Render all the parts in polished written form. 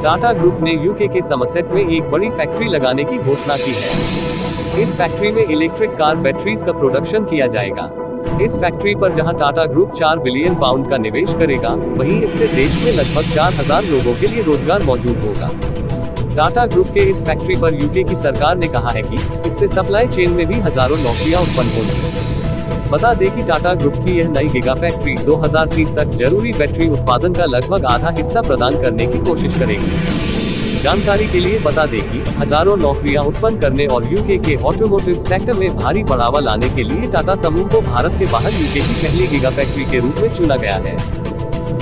Tata group ने UK के Somerset में एक बड़ी फैक्ट्री लगाने की घोषणा की है। इस फैक्ट्री में इलेक्ट्रिक कार बैटरीज का प्रोडक्शन किया जाएगा। इस फैक्ट्री पर जहां टाटा ग्रुप 4 बिलियन पाउंड का निवेश करेगा, वहीं इससे देश में लगभग 4000 लोगों के लिए रोजगार मौजूद होगा। टाटा ग्रुप के इस फैक्ट्री पर यूके की सरकार ने कहा है कि इससे सप्लाई चेन में भी हजारों नौकरियां उत्पन्न होंगी। बता दें कि टाटा ग्रुप की यह नई गीगा फैक्ट्री 2030 तक जरूरी बैटरी उत्पादन का लगभग आधा हिस्सा प्रदान करने की कोशिश करेगी। जानकारी के लिए बता दें कि हजारों नौकरियां उत्पन्न करने और यूके के ऑटोमोटिव सेक्टर में भारी बढ़ावा लाने के लिए टाटा समूह को भारत के बाहर यूके की पहली गीगा फैक्ट्री के रूप में चुना गया है।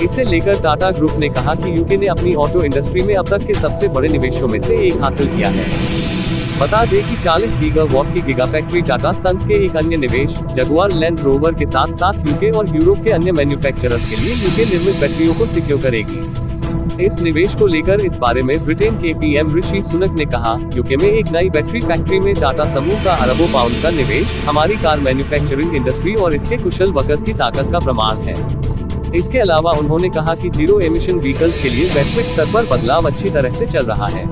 इसे लेकर टाटा ग्रुप ने कहा कि यूके ने अपनी ऑटो इंडस्ट्री में अब तक के सबसे बड़े निवेशों में से एक हासिल किया है। बता दें कि 40 गीगावाट की गीगा फैक्ट्री टाटा सन्स के एक अन्य निवेश जगुआर लैंड रोवर के साथ साथ यूके और यूरोप के अन्य मैन्युफैक्चरर्स के लिए यूके निर्मित बैटरियों को सिक्योर करेगी। इस निवेश को लेकर इस बारे में ब्रिटेन के पीएम ऋषि सुनक ने कहा, यूके में एक नई बैटरी फैक्ट्री में टाटा समूह का अरबों पाउंड का निवेश हमारी कार मैन्युफैक्चरिंग इंडस्ट्री और इसके कुशल वर्कर्स की ताकत का प्रमाण है। इसके अलावा उन्होंने कहा कि जीरो एमिशन व्हीकल्स के लिए वैश्विक स्तर पर बदलाव अच्छी तरह से चल रहा है।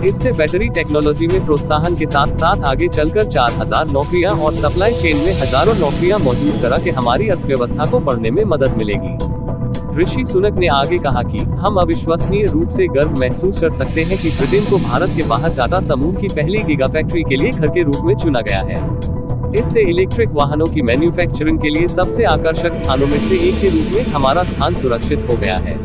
इससे बैटरी टेक्नोलॉजी में प्रोत्साहन के साथ साथ आगे चलकर 4000 नौकरियां और सप्लाई चेन में हजारों नौकरियां मौजूद करा के हमारी अर्थव्यवस्था को बढ़ने में मदद मिलेगी। ऋषि सुनक ने आगे कहा कि हम अविश्वसनीय रूप से गर्व महसूस कर सकते हैं कि ब्रिटेन को भारत के बाहर टाटा समूह की पहली गीगा फैक्ट्री के लिए घर के रूप में चुना गया है। इससे इलेक्ट्रिक वाहनों की मैन्युफैक्चरिंग के लिए सबसे आकर्षक स्थानों में से एक के रूप में हमारा स्थान सुरक्षित हो गया है।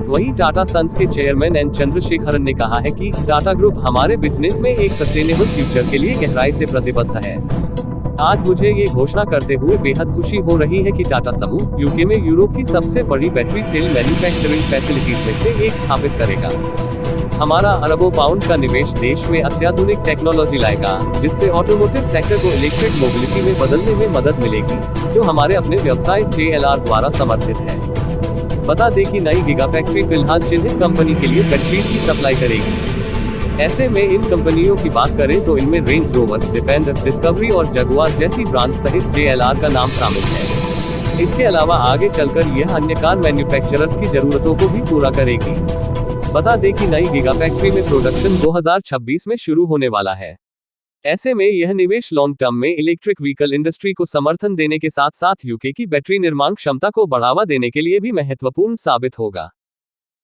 वहीं टाटा सन्स के चेयरमैन एन चंद्रशेखरन ने कहा है कि टाटा ग्रुप हमारे बिजनेस में एक सस्टेनेबल फ्यूचर के लिए गहराई से प्रतिबद्ध है। आज मुझे ये घोषणा करते हुए बेहद खुशी हो रही है कि टाटा समूह यूके में यूरोप की सबसे बड़ी बैटरी सेल मैन्युफैक्चरिंग फैसिलिटीज में से एक स्थापित करेगा। हमारा अरबों पाउंड का निवेश देश में अत्याधुनिक टेक्नोलॉजी लाएगा, जिससे ऑटोमोटिव सेक्टर को इलेक्ट्रिक मोबिलिटी में बदलने में मदद मिलेगी, जो हमारे अपने व्यवसाय JLR द्वारा समर्थित है। बता दें कि नई गीगा फैक्ट्री फिलहाल चिन्हित कंपनी के लिए बैटरीज की सप्लाई करेगी। ऐसे में इन कंपनियों की बात करें तो इनमें रेंज रोवर, डिफेंडर, डिस्कवरी और जगुआर जैसी ब्रांड सहित JLR का नाम शामिल है। इसके अलावा आगे चलकर यह अन्य कार मैन्युफैक्चरर्स की जरूरतों को भी पूरा करेगी। बता दें कि नई गीगा फैक्ट्री में प्रोडक्शन 2026 में शुरू होने वाला है। ऐसे में यह निवेश लॉन्ग टर्म में इलेक्ट्रिक व्हीकल इंडस्ट्री को समर्थन देने के साथ साथ यूके की बैटरी निर्माण क्षमता को बढ़ावा देने के लिए भी महत्वपूर्ण साबित होगा।